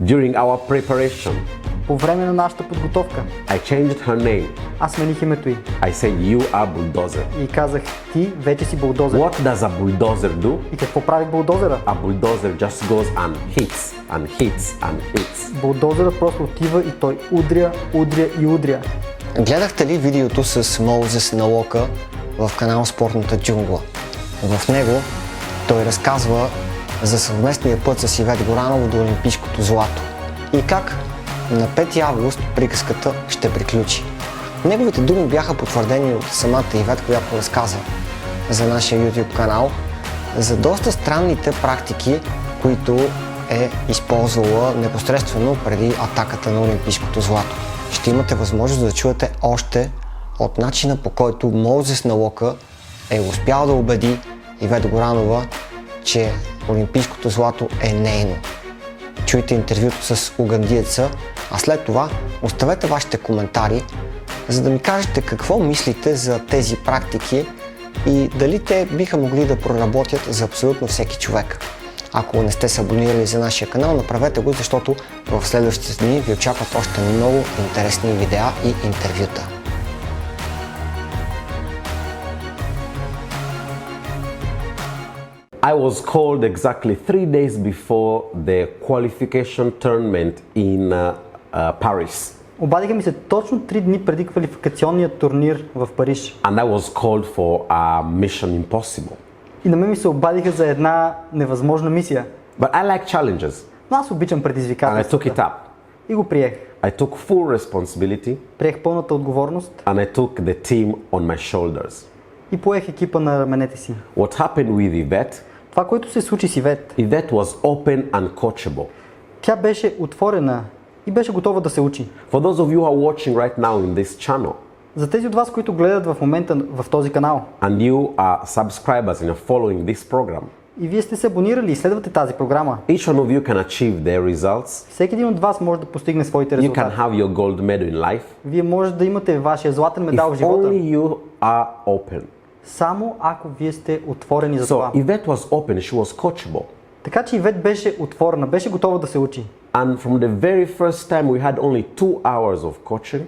During our preparation, по време на нашата подготовка, I changed her name. аз смених името й I said, you are bulldozer. и казах, ти вече си булдозер. What does a bulldozer do? И какво прави булдозера? A bulldozer just goes and hits and hits and hits. Булдозерът просто отива и той удря, удря и удря. Гледахте ли видеото с Моузес Налока в канал Спортната джунгла? В него той разказва за съвместния път с Ивет Горанова до олимпийското злато и как на 5 август приказката ще приключи. Неговите думи бяха потвърдени от самата Ивет, която разказа за нашия YouTube канал, за доста странните практики, които е използвала непосредствено преди атаката на олимпийското злато. Ще имате възможност да чуете още от начина, по който Моузес Налока е успял да убеди Ивет Горанова, че олимпийското злато е нейно. Чуйте интервюто с Угандиеца, а след това оставете вашите коментари, за да ми кажете какво мислите за тези практики и дали те биха могли да проработят за абсолютно всеки човек. Ако не сте се абонирали за нашия канал, направете го, защото в следващите дни ви очакват още много интересни видеа и интервюта. I was called exactly 3 days before the qualification tournament in Paris. Обадиха ми се точно 3 дни преди квалификационния турнир в Париж. And I was called for a mission impossible. И на мен ми се обадиха за една невъзможна мисия. But I like challenges. Но аз обичам And I took it предизвикателствата. up. И го приех. I took full responsibility Приех пълната отговорност and I took the team on my shoulders. и поех екипа на раменете си. What happened with Yvette? Това, което се случи с Ивет, Yvette was open and coachable. тя беше отворена и беше готова да се учи. For those of you who are watching right now in this channel За тези от вас, които гледат в момента в този канал and you are subscribers and are following this program, и вие сте се абонирали и следвате тази програма, each one of you can achieve their results. всеки един от вас може да постигне своите You can резултати. have your gold medal in life Вие може да имате вашия златен if медал в живота, only you are open. само ако вие сте отворени за So това. Yvette was open, she was coachable. Така че Ивет беше отворена, беше готова да се учи. And from the very first time we had only 2 hours of coaching,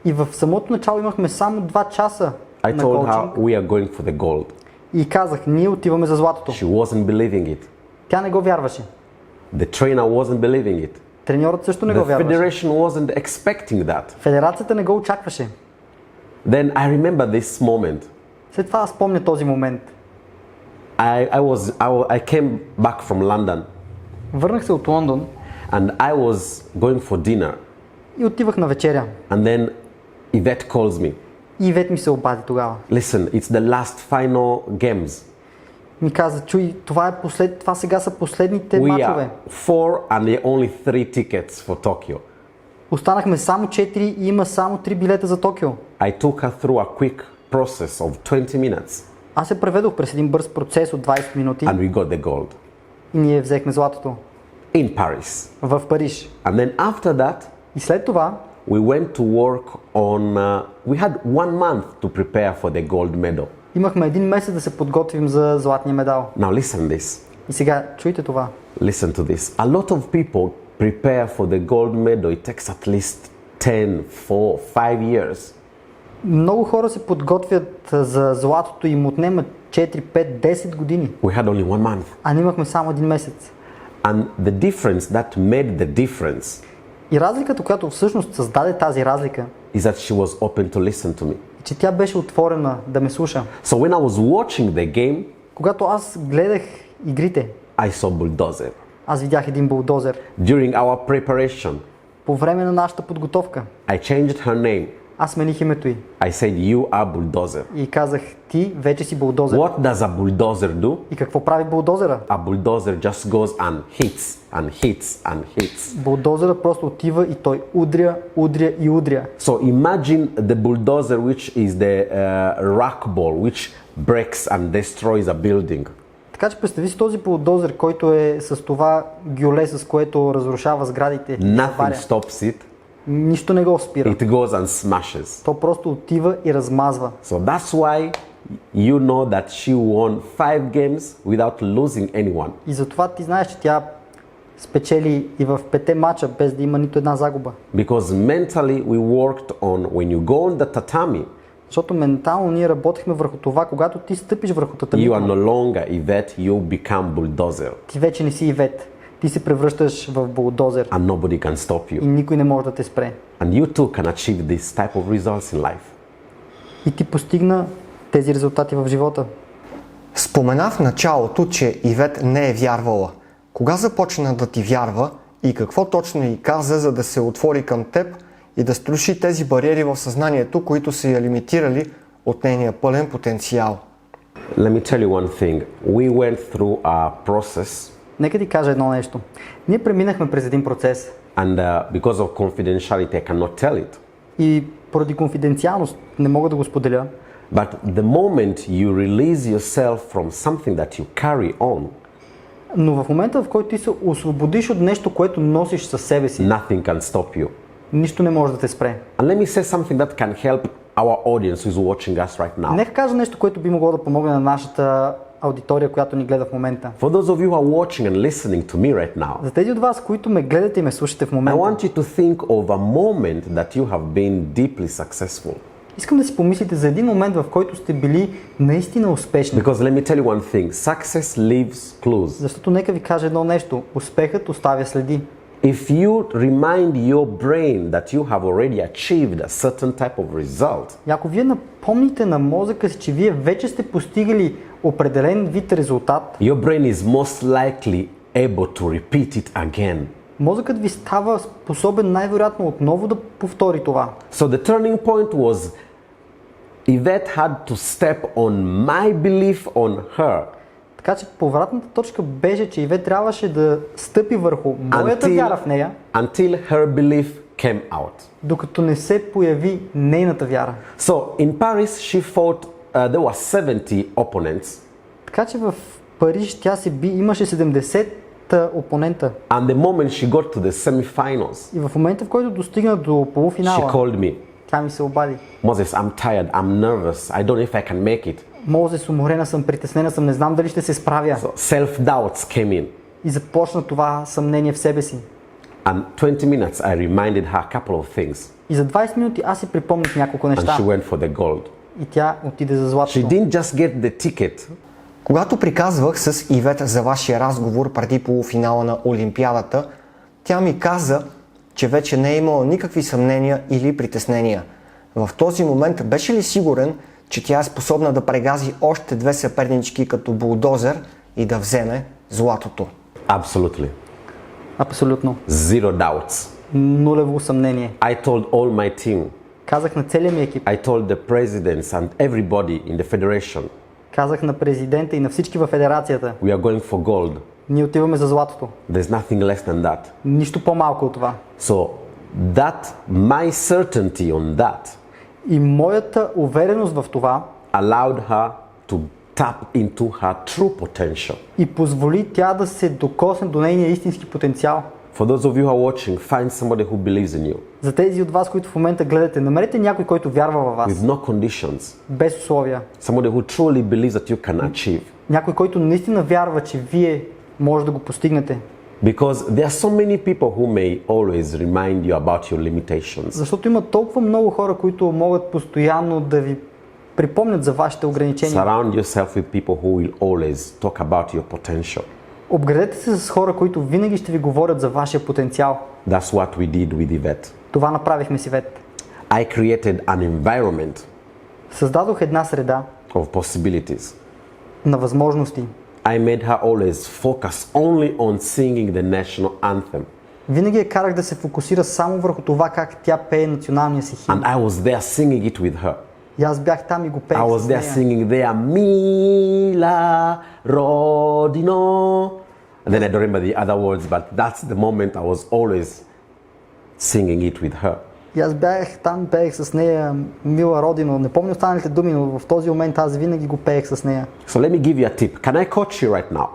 И в самото начало имахме само 2 часа I на told коучинг her we are going for the gold. и казах, ние отиваме за златото. She wasn't believing it. Тя не го вярваше. The trainer wasn't believing it. Треньорът също не The го вярваше. federation wasn't expecting that. Федерацията не го очакваше. Then I remember this moment. След това аз помня този момент. I came back from London Върнах се от Лондон and I was going for dinner. и отивах на вечеря. And then Yvette calls me. И Ивет ми се обади тогава. Listen, it's the last final games. Ми каза, чуй, това сега са последните We мачове. are 4 and there are only 3 tickets for Tokyo. Останахме само 4 и има само 3 билета за Токио. I took her through a quick process of 20 minutes Аз се преведох през един бърз процес от 20 минути and we got the gold и ние взехме златото in Paris. в Париж. And then after that, И след това we went to work on, we had 1 month to prepare for the gold medal. имахме 1 месец да се подготвим за златния медал. Now listen this, И сега чуйте това. listen to this. A lot of people prepare for the gold medal. It takes at least 10, 4, 5 years. Много хора се подготвят за златото и им отнема 4, 5, 10 години. We had only 1 month. А ние имахме само 1 месец. And the difference that made the difference И разликата, която всъщност създаде тази разлика, is that she was open to listen to me. е, че тя беше отворена да ме слуша. So when I was watching the game, Когато аз гледах игрите, I saw bulldozer. аз видях един булдозер. During our preparation, По време на нашата подготовка, I changed her name. аз смених името й I said, you are bulldozer. и казах, ти вече си булдозер. What does a bulldozer do? И какво прави булдозера? A bulldozer just goes and hits and hits and hits. Булдозера просто отива и той удря, удря и удря. So imagine the bulldozer, which is the rock ball, which breaks and destroys a building. Така че представи си този булдозер, който е с това гюле, с което разрушава сградите. Nothing stops it. Нищо не го спира. It goes and smashes. То просто отива и размазва. So that's why you know that she won 5 games without losing anyone. И затова ти знаеш, че тя спечели и в 5 мача, без да има нито една загуба. Because mentally we worked on when you go on the tatami, Защото ментално ние работихме върху това, когато ти стъпиш върху you are татамито, no longer Ивет, you become bulldozer. ти вече не си Ивет. Ти се превръщаш в булдозер And nobody can stop и you. никой не може да те спре. And you too can achieve this type of results in life. И ти постигна тези резултати в живота. Спомена в началото, че Ивет не е вярвала. Кога започна да ти вярва и какво точно й каза, за да се отвори към теб и да струши тези бариери в съзнанието, които са я лимитирали от нейния пълен потенциал? Let me tell you one thing. We went through a process, Нека ти кажа едно нещо. Ние преминахме през един процес and because of confidentiality, I cannot tell it. и поради конфиденциалност не мога да го споделя. But the moment you release yourself from something that you carry on, Но в момента, в който ти се освободиш от нещо, което носиш със себе си, nothing can stop you. нищо не може да те спре. And let me say something that can help our audience who is watching us right now. Нека кажа нещо, което би могло да помогне на нашата аудитория, която ни гледа в момента. For those of you who are watching and listening to me right now, За тези от вас, които ме гледате и ме слушате в I момента, want you to think of a moment that you have been deeply successful. искам да си помислите за един момент, в който сте били наистина успешни. Because let me tell you one thing, success leaves clues. Защото нека ви кажа едно нещо. Успехът оставя следи. If you remind your brain that you have already achieved a certain type of result, И ако вие напомните на мозъка си, че вие вече сте постигали определен вид резултат, your brain is most likely able to repeat it again. мозъкът ви става способен най-вероятно отново да повтори това. So the turning point was Yvette had to step on my belief on her Така че повратната точка беше, че Ивет трябваше да стъпи върху моята вяра в нея, until her belief came out. докато не се появи нейната вяра. So in Paris she fought, there were 70 opponents, Така че в Париж тя се би, имаше 70 опонента. and the moment she got to the semi-finals, И в момента, в който достигна до she полуфинала, called me. тя ми се обади. Moses, I'm tired, I'm nervous, I don't know if I can make it. Моузес, уморена съм, притеснена съм, не знам дали ще се справя. So self-doubts came in. И започна това съмнение в себе си. And 20 minutes I reminded her a couple of things. И за 20 минути аз си припомних няколко And неща. she went for the gold. И тя отиде за She златото. didn't just get the ticket. Когато приказвах с Ивет за вашия разговор преди полуфинала на Олимпиадата, тя ми каза, че вече не е имала никакви съмнения или притеснения. В този момент беше ли сигурен, че тя е способна да прегази още две съпернички като булдозер и да вземе златото? Absolutely. Абсолютно. Zero doubts. Нулево съмнение. I told all my team. Казах на целия ми екип, I told the presidents and everybody in the federation, казах на президента и на всички във федерацията. we are going for gold. Ние отиваме за златото. There's nothing less than that. Нищо по-малко от това. So my certainty on that И моята увереност в това allowed her to tap into her true potential. и позволи тя да се докосне до нейния истински потенциал. For those of you who are watching, find somebody who believes in you За тези от вас, които в момента гледате, намерете някой, който вярва във вас. with no conditions. Без условия. Somebody who truly believes that you can achieve. Някой, който наистина вярва, че вие може да го постигнете. Because there are so many people who may always remind you about your limitations. Защото има толкова много хора, които могат постоянно да ви припомнят за вашите ограничения. Surround yourself with people who will always talk about your potential. Обградете се с хора, които винаги ще ви говорят за вашия потенциал. That's what we did with Yvette. Това направихме с Ивет. I created an environment Създадох една среда of possibilities. на възможности. I made her always focus only on singing the national anthem. Винаги я карах да се фокусира само върху това как тя пее националния си химн. And I was there singing it with her. И аз бях там и го пеех I was с there нея. singing there, Mila Rodino. And then I don't remember the other words, but that's the moment I was always singing it with her. И аз бях там, пеех с нея Мила Родино. Не помня останалите думи, но в този момент аз винаги го пеех с нея. So let me give you a tip. Can I coach you right now?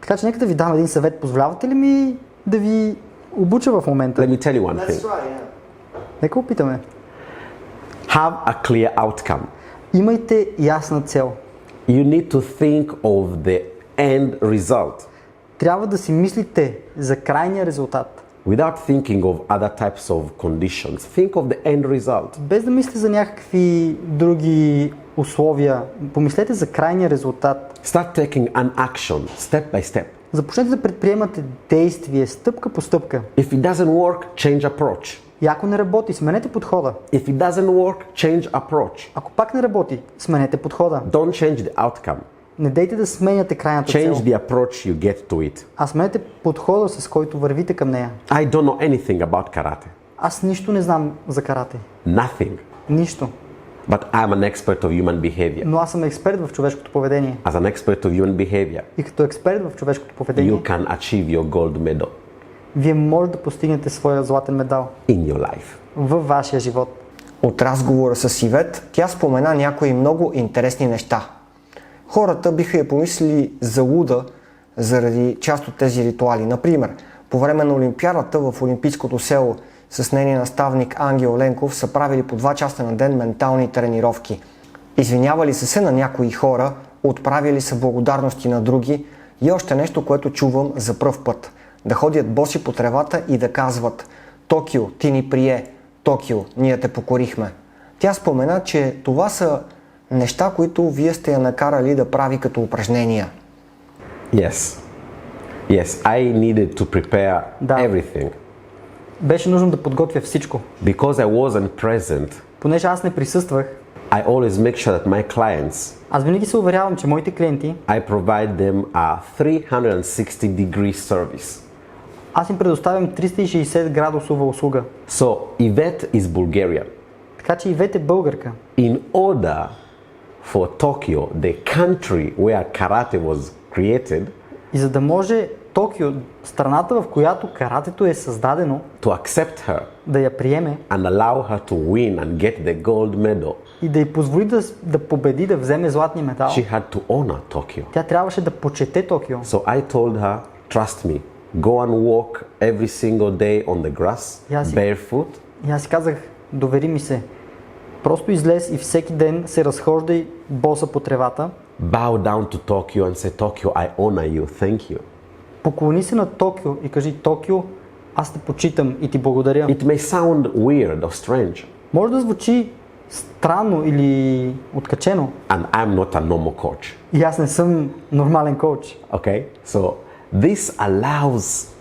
Така че нека да ви дам един съвет. Позволявате ли ми да ви обуча в момента? Let me tell you one thing. Нека опитаме. Have a clear outcome. Имайте ясна цел. You need to think of the end result. трябва да си мислите за крайния резултат. Without thinking of other types of conditions. Think of the end result. Без да мислите за някакви други условия, помислете за крайния резултат. Start taking an action step by step. Започнете да предприемате действие стъпка по стъпка. If it doesn't work, change approach. И ако не работи, сменете подхода. If it doesn't work, change approach. Ако пак не работи, сменете подхода. Don't change the outcome. Не дейте да сменяте крайната Change цел, the approach you get to it. а сменете подхода, с който вървите към нея. I don't know anything about karate. Аз нищо не знам за карате. Nothing. Нищо. But I'm an expert of human behavior. Но аз съм експерт в човешкото поведение. As an expert of human behavior, И като експерт в човешкото поведение, you can achieve your gold medal вие може да постигнете своя златен медал in your life. във вашия живот. От разговора с Ивет тя спомена някои много интересни неща. Хората биха я помислили за луда заради част от тези ритуали. Например, по време на Олимпиадата в олимпийското село с нейния наставник Ангел Ленков са правили по 2 часа на ден ментални тренировки. Извинявали са се на някои хора, отправили са благодарности на други и още нещо, което чувам за пръв път. Да ходят боси по тревата и да казват: Токио, ти ни прие, Токио, ние те покорихме. Тя спомена, че това са неща, които вие сте я накарали да прави като упражнения. Yes. Yes, I needed to prepare Да. everything. Беше нужно да подготвя всичко. Because I wasn't present, Понеже аз не присъствах, I always make sure that my clients, аз винаги се уверявам, че моите клиенти, I provide them a 360-degree service. аз им предоставям 360 градусова услуга. So, Ivет is Bulgarian. Така че Ивет е българка. In order for Tokyo, the country where karate was created, И за да може Токио, страната, в която каратето е създадено, to accept her да я приеме and allow her to win and get the gold medal, и да й позволи да победи, да вземе златния медал, she had to honor Tokyo. тя трябваше да почете Токио. So I told her, trust me, go and walk every single day on the grass, Yes. barefoot, И аз си казах, довери ми се. Просто излез и всеки ден се разхождай боса по тревата. bow down to Tokyo and say, Tokyo, I honor you, thank you. Поклони се на Токио и кажи: Токио, аз те почитам и ти благодаря. It may sound weird or strange, Може да звучи странно или откачено. and I'm not a normal coach, И аз не съм нормален коуч. okay? So this allows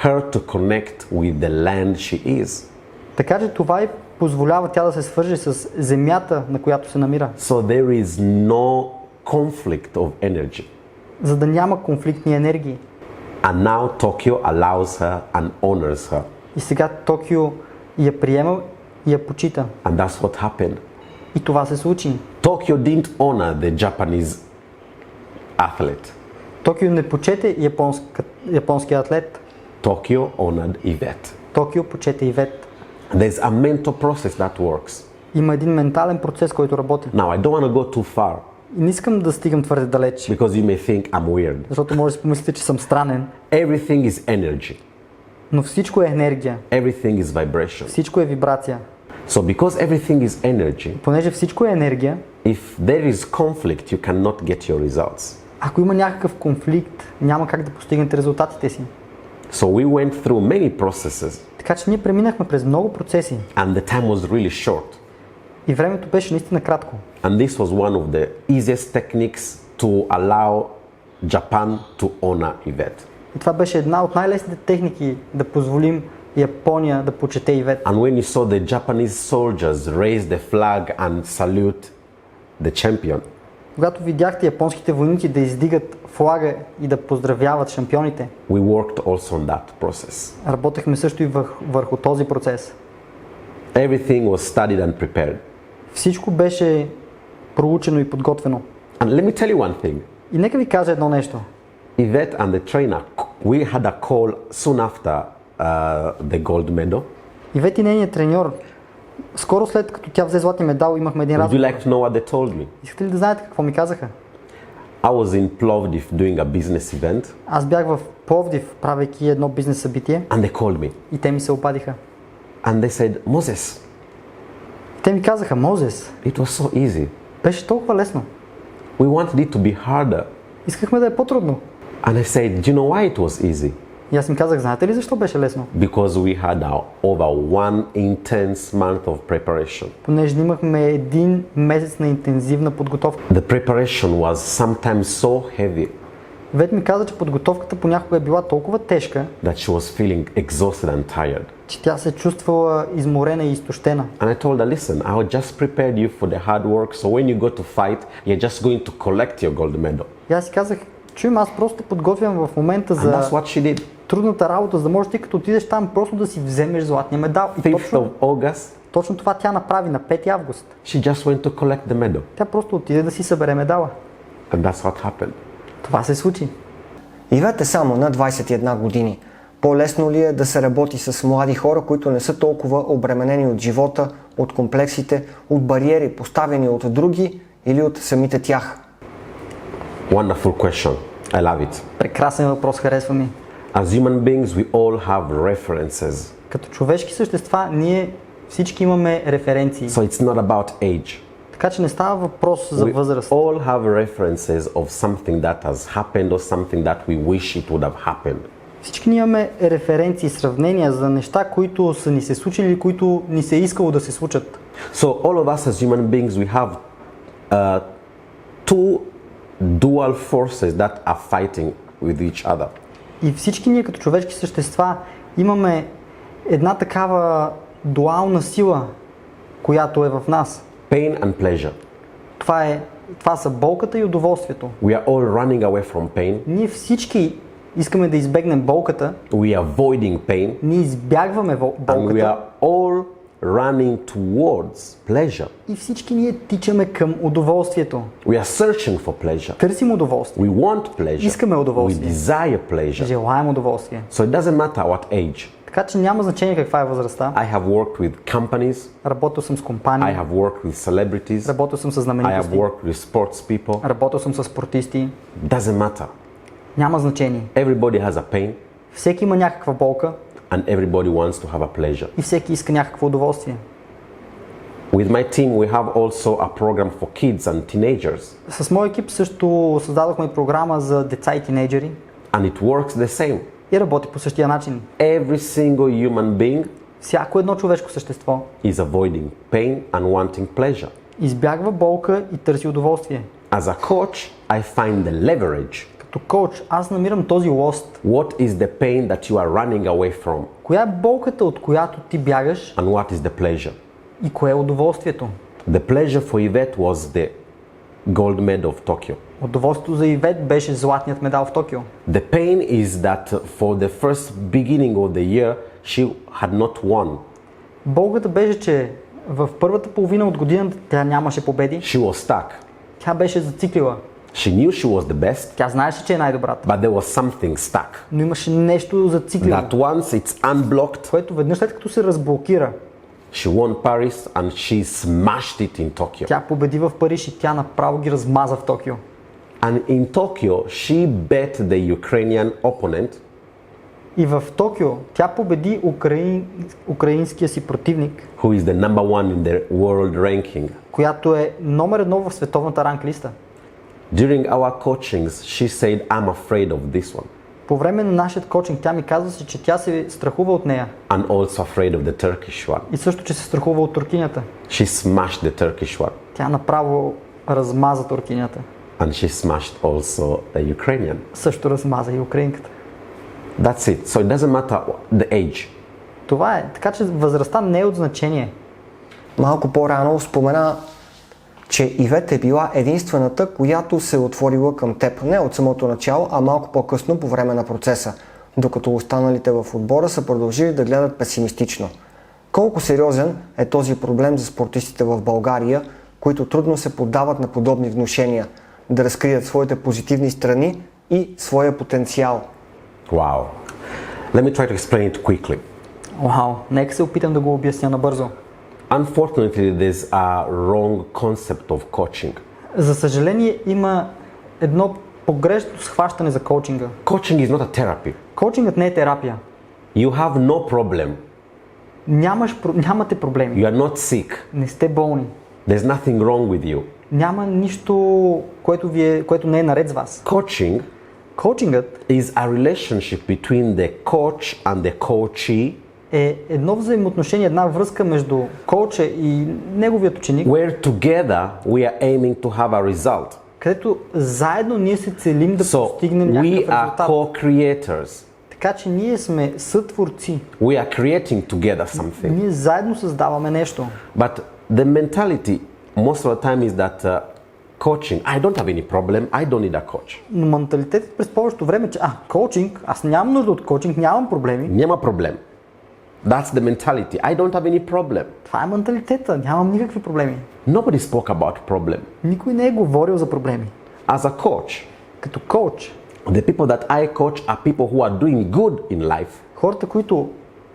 her to connect with the land she is. Така че това й позволява тя да се свърже с земята, на която се намира. So there is no conflict of energy. За да няма конфликтни енергии. And now Tokyo allows her and honors her. И сега Токио я приема и я почита. And that's what happened. И това се случи. Tokyo didn't honor the Japanese athlete. Токио не почете японския атлет. Tokyo honored Ivет. Токио почете Ивет. There's a mental process that works. Има един ментален процес, който работи. Now, I don't want to go too far И не искам да стигам твърде далеч, because you may think I'm weird. защото може да си помислите, че съм странен. Everything is energy. Но всичко е енергия. Everything is vibration. Всичко е вибрация. So because everything is energy, Понеже всичко е енергия, if there is conflict, you cannot get your results. ако има някакъв конфликт, няма как да постигнете резултатите си. So we went through many processes Така че ние преминахме през много процеси and the time was really short. и времето беше наистина кратко. And this was one of the easiest techniques to allow Japan to honor Ivет. И това беше една от най-лесните техники да позволим Япония да почете Ивет. And when you saw the Japanese soldiers raise the flag and salute the champion, Когато видяхте японските войници да издигат флага и да поздравяват шампионите, we worked also on that process. работехме също и върху този процес. Everything was studied and prepared. Всичко беше проучено и подготвено. And let me tell you one thing. И нека ви кажа едно нещо. Ivет and the trainer, we had a call soon after the gold medal. Ивет и нейният треньор, скоро след като тя взе златния медал, имахме един Would you разговор. like to know what they told me? Искате ли да знаете какво ми казаха? I was in Plovdiv doing a business event Аз бях в Пловдив, правейки едно бизнес събитие, and they called me и те ми се обадиха. and they said, Moses, Те ми казаха: Моузес, it was so easy. беше толкова лесно. We wanted it to be harder. Искахме да е по-трудно. And I said, do you know why it was easy? И аз им казах, знаете ли защо беше лесно? Because we had over 1 intense month of preparation. Понеже имахме 1 месец на интензивна подготовка. The preparation was sometimes so heavy Ивет ми каза, че подготовката понякога е била толкова тежка, that she was feeling exhausted and tired. че тя се чувствала изморена и изтощена. And I told her, listen, I just prepared you for the hard work, so when you go to fight, you're just going to collect your gold medal. И аз си казах, чуем, аз просто подготвям в момента And that's за what she did. трудната работа, за да можеш ти като отидеш там просто да си вземеш златния медал. И 5th of August, точно това тя направи на 5 август. she just went to collect the medal. Тя просто отиде да си събере медала. And that's what happened. Това се случи. Ивет е само на 21 години. По-лесно ли е да се работи с млади хора, които не са толкова обременени от живота, от комплексите, от бариери, поставени от други или от самите тях? Wonderful question. I love it. Прекрасен въпрос, харесва ми. As human beings, we all have references. Като човешки същества, ние всички имаме референции. So it's not about age. Така че не става въпрос за We възраст. all have references of something that has happened or something that we wish it would have happened. Всички ние имаме референции, сравнения за неща, които са ни се случили или които ни се е искало да се случат. So all of us as human beings, we have two dual forces that are fighting with each other. И всички ние като човешки същества имаме една такава дуална сила, която е в нас. Pain and pleasure. Това са болката и удоволствието. We are all running away from pain. Ние всички искаме да избегнем болката. We are avoiding pain. Ние избягваме And we болката. are all running towards pleasure. И всички ние тичаме към удоволствието. We are searching for pleasure. Търсим удоволствие. We want pleasure. Искаме We удоволствие. desire pleasure. Желаем удоволствие. So it doesn't matter what age. Така че няма значение каква е възрастта. I have worked with companies. Работил съм с I компании, have worked with celebrities. работил съм с I have знаменитости, worked with sports people. работил съм с спортисти. Doesn't matter. Няма значение. Everybody has a pain Всеки има някаква болка and everybody wants to have a pleasure. и всеки иска някакво удоволствие. With my team, we have also a program for kids and teenagers, С моя екип също създадохме програма за деца и тинейджери and it works the same. и работи по същия начин. Every single human being Всяко едно човешко същество is avoiding pain and wanting pleasure. избягва болка и търси удоволствие. As a coach, I find the leverage. Като коуч, аз намирам този лост. What is the pain that you are running away from, Коя е болката, от която ти бягаш and what is the pleasure? и кое е удоволствието? The pleasure for Yvette was the gold medal of Tokyo. Удоволствието за Ивет беше златният медал в Токио. The pain is that for the first beginning of the year, she had not won. Болката беше, че в първата половина от годината тя нямаше победи. She was stuck. Тя беше зациклила. She knew she was the best, Тя знаеше, че е най-добрата. but there was something stuck. Но имаше нещо зациклило, That once it's unblocked, което веднъж след като се разблокира, she won Paris and she smashed it in Tokyo. тя победи в Париж и тя направо ги размаза в Токио. And in Tokyo, she bet the Ukrainian opponent И в Токио тя победи украинския си противник, who is the number one in the world ranking. която е номер 1 в световната ранглиста. During our coachings, she said, I'm afraid of this one. По време на нашия коучинг тя ми казваше, че тя се страхува от нея And also afraid of the Turkish one. и също, че се страхува от туркинята. She smashed the Turkish one. Тя направо размаза туркинята. And she smashed also the Ukrainian. Също размаза и украинката. That's it. So it doesn't matter the age. Това е. Така че възрастта не е от значение. Малко по-рано спомена, че Ивет е била единствената, която се е отворила към теб. Не от самото начало, а малко по-късно по време на процеса, докато останалите в отбора са продължили да гледат песимистично. Колко сериозен е този проблем за спортистите в България, които трудно се поддават на подобни внушения, да разкрият своите позитивни страни и своя потенциал? Wow. Let me try to explain it quickly. Вау, нека се опитам да го обясня набързо. Unfortunately, there's a wrong concept of coaching. За съжаление има едно погрешно схващане за коучинга. Coaching is not a therapy. Коучингът не е терапия. You have no problem. Нямате проблеми. You are not sick. Не сте болни. There's nothing wrong with you. Няма нищо, което не е наред с вас. Coaching Коучингът is a relationship between the coach and the coachee, е едно взаимоотношение, една връзка между коуча и неговият ученик, where together we are aiming to have a result. където заедно ние се целим да So постигнем we някакъв are резултат. co-creators. Така че ние сме сътворци. We are creating together something. Ние заедно създаваме нещо. But the mentality most of the time is that coaching, I don't have any problem, I don't need a coach. Но менталитетът през повечето време, че коучинг, аз нямам нужда от коучинг, нямам проблеми. Няма проблем. That's the mentality. I don't have any problem. Това е менталитета, нямам никакви проблеми. Nobody spoke about problem. Никой не е говорил за проблеми. As a coach, Като коуч, the people that I coach are people who are doing good in life. хората, които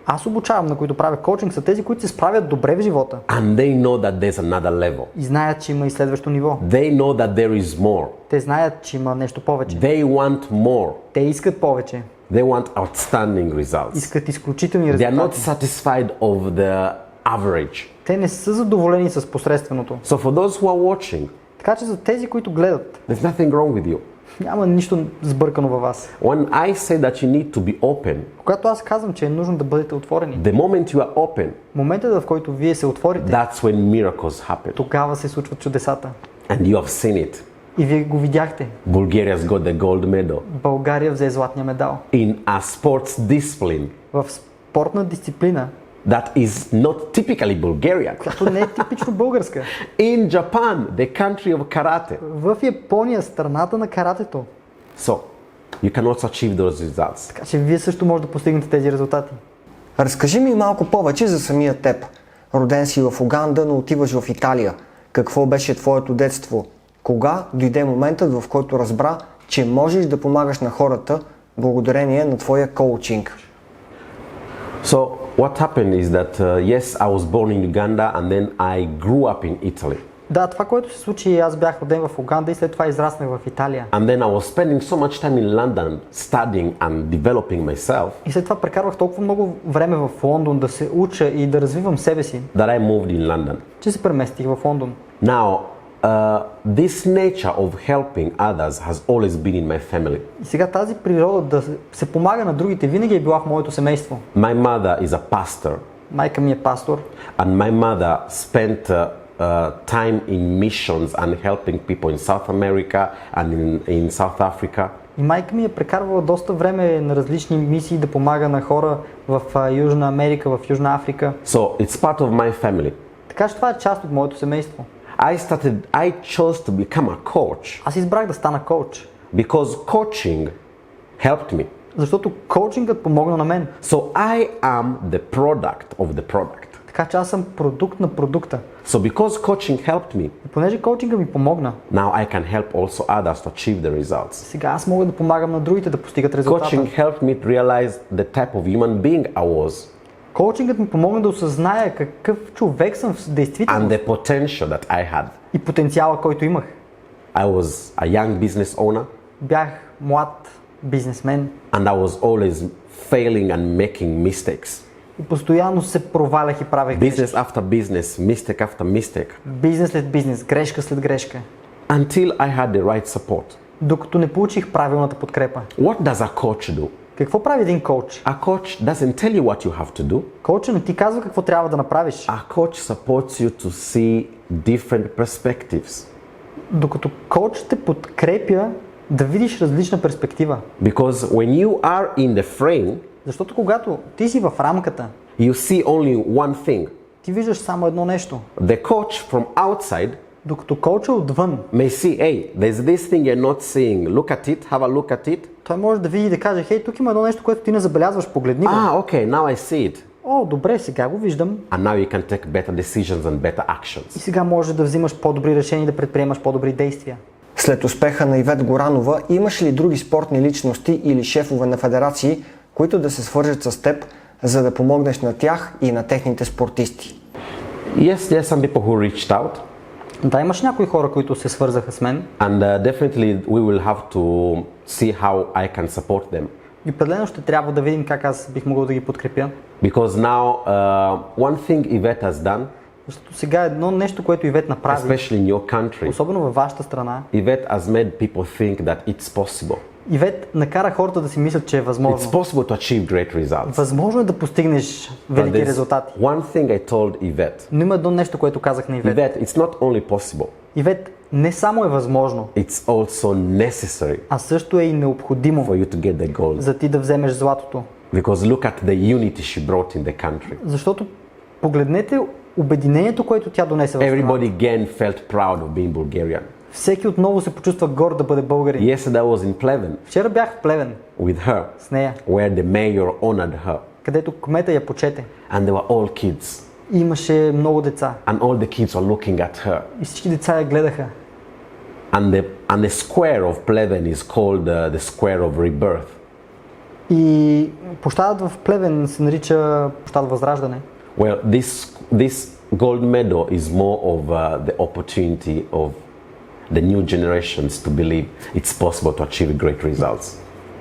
аз обучавам, на които правя коучинг, са тези, които се справят добре в живота And they know that there's another level. и знаят, че има и следващо ниво. They know that there is more. Те знаят, че има нещо повече. They want more. Те искат повече. They want outstanding results. Искат изключителни They are not резултати. satisfied of the average. Те не са задоволени с посредственото. So for those who are watching, Така че за тези, които гледат, there's nothing wrong with you. няма нищо сбъркано във вас. When I say that you need to be open, Когато аз казвам, че е нужно да бъдете отворени, the moment you are open, моментът, в който вие се отворите, that's when miracles happen. тогава се случват чудесата. And you have seen it. И вие го видяхте. Bulgaria's got the gold medal България взе златния медал. in a sports discipline В спортна дисциплина, that is not typically Bulgarian. която не е типично българска. In Japan, the country of karate. В Япония, страната на каратето. So, you can also achieve those results. Така че вие също може да постигнете тези резултати. Разкажи ми малко повече за самия теб. Роден си в Уганда, но отиваш в Италия. Какво беше твоето детство? Кога дойде моментът, в който разбра, че можеш да помагаш на хората благодарение на твоя коучинг? So, what happened is that, yes, I was born in Uganda and then I grew up in Italy. Да, това, което се случи, аз бях роден в Уганда и след това израснах в Италия. And then I was spending so much time in London studying and developing myself И след това прекарвах толкова много време в Лондон да се уча и да развивам себе си, that I moved in London. че се преместих в Лондон. Now, this nature of helping others has always been in my family. И сега тази природа да се помага на другите винаги е била в моето семейство. My mother is a pastor, Майка ми е пастор and my mother spent time in missions and helping people in South America and in South Africa. и майка ми е прекарвала доста време на различни мисии да помага на хора в Южна Америка, в Южна Африка. So it's part of my family. Така че това е част от моето семейство. I chose to become a coach Аз избрах да стана коуч, because coaching helped me. защото коучингът помогна на мен. So I am the product of the product. Така че аз съм продукт на продукта. So because coaching helped me, И понеже коучинга ми помогна, now I can help also others to achieve the results. сега аз мога да помагам на другите да постигат резултата. Coaching helped me to realize the type of human being I was Коучингът ми помогна да осъзная какъв човек съм в and действителност the potential that I had. и потенциала, който имах. I was a young business owner Бях млад бизнесмен and I was always failing and making mistakes. и постоянно се провалях и правех грешки. Business after business, mistake after mistake, Бизнес след бизнес, грешка след грешка. until I had the right support. Докато не получих правилната подкрепа. What does a coach do? Какво прави един коуч? A coach doesn't tell you what you have to do. Коучът не ти казва какво трябва да направиш. A coach supports you to see different perspectives. Докато коуч те подкрепя да видиш различна перспектива. Because when you are in the frame, Защото когато ти си в рамката, you see only one thing. ти виждаш само едно нещо. The coach from outside Докато коуча отвън, may see, hey, there's this thing you're not seeing. Look at it, have a look at it. той може да види и да каже, хей, тук има едно нещо, което ти не забелязваш, погледни го. Okay, now I see it. О, добре, сега го виждам. And now you can take better decisions and better И actions. сега можеш да взимаш по-добри решения и да предприемаш по-добри действия. След успеха на Ивет Горанова, имаш ли други спортни личности или шефове на федерации, които да се свържат с теб, за да помогнеш на тях и на техните спортисти? Yes, there are some people who reached out. Да, имаш някои хора, които се свързаха с мен. And definitely we will have to see how I can support them. И определено ще трябва да видим как аз бих могъл да ги подкрепя. Because now, one thing Yvette has done, Защото сега едно нещо, което Ивет направи, especially in your country, особено във вашата страна, Yvette has made people think that it's possible. Ивет накара хората да си мислят, че е It's възможно. possible to achieve great results. Възможно е да постигнеш But велики there's резултати. one thing I told Yvette. Но има едно нещо, което казах на Ивет. Yvette, it's not only possible, Ивет, не само е възможно, it's also necessary а също е и необходимо, for you to get the gold. за ти да вземеш златото. Because look at the unity she brought in the country. Защото погледнете обединението, което тя донесе в страната. Everybody again felt proud of being Bulgarian. Всеки отново се почувства горд да бъде българин. Yesterday I was in Pleven Вчера бях в Плевен with her, с нея, where the mayor honored her. където кмета я почете. And they were all kids. И имаше много деца. And all the kids were looking at her. И всички деца я гледаха. And the square of Pleven is called the square of rebirth. И площадът в Плевен се нарича площад Възраждане. Well, this gold medal is more of the opportunity of the new generations to believe it's possible to achieve great results.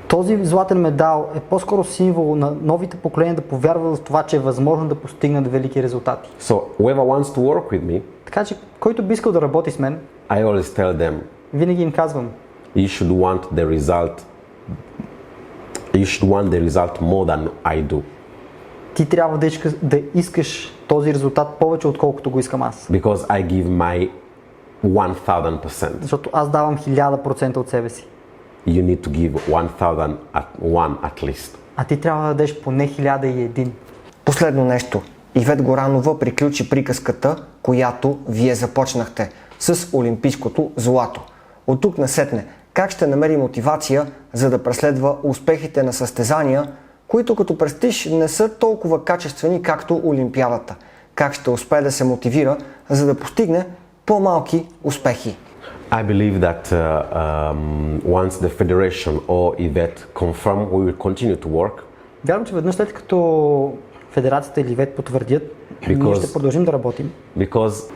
Този златен медал е по-скоро символ на новите поколения да повярват в това, че е възможно да постигнат велики резултати. So whoever wants to work with me, Така че, който би искал да работи с мен, I always tell them, винаги им казвам, you should want the result more than I do. ти трябва да искаш този резултат повече, отколкото го искам аз. Because I give my 1000%. Защото аз давам 1000% от себе си. You need to give 1001 at least. А ти трябва да дадеш поне 1001. Последно нещо. Ивет Горанова приключи приказката, която вие започнахте, с олимпийското злато. От тук насетне, как ще намери мотивация, за да преследва успехите на състезания, които като престиж не са толкова качествени, както Олимпиадата? Как ще успее да се мотивира, за да постигне по-малки успехи? I believe that once the federation or Yvette confirm, we will continue to work. Вярвам, че веднъж след като федерацията или Ивет потвърдят, ние ще продължим да работим. Because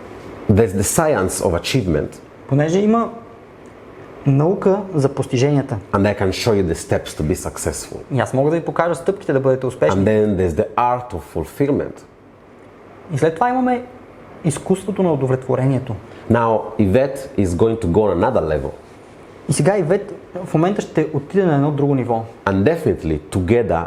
there's the science of achievement. Понеже има наука за постиженията. And I can show you the steps to be successful. И аз мога да ви покажа стъпките да бъдете успешни. And then there's the art of fulfillment. И след това имаме изкуството на удовлетворението. Now Yvette is going to go on another level. И сега Ивет в момента ще отиде на едно друго ниво. And definitely together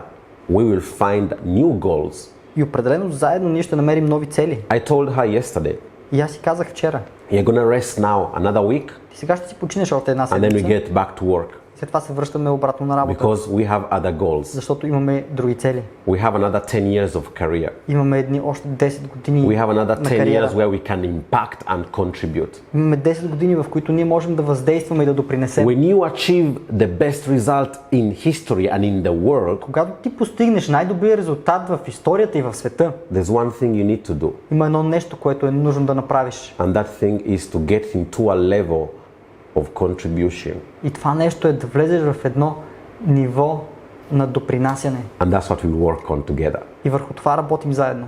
we will find new goals. И определено заедно ние ще намерим нови цели. I told her yesterday, И аз си казах вчера, you're gonna rest now another week ти сега ще си починеш още една and then we седмица. get back to work След това се връщаме обратно на работа. because we have other goals. Защото имаме други цели. We have another 10 years of career. Имаме едни още 10 години We have another на 10 кариера. years where we can impact and contribute. Имаме 10 години, в които ние можем да въздействаме и да допринесем. When you achieve the best result in history and in the world, Когато ти постигнеш най-добрия резултат в историята и в света, there's one thing you need to do. има едно нещо, което е нужно да направиш. And that thing is to get into a level of contribution. И това нещо е да влезеш в едно ниво на допринасяне. And that's what we work on together. И върху това работим заедно.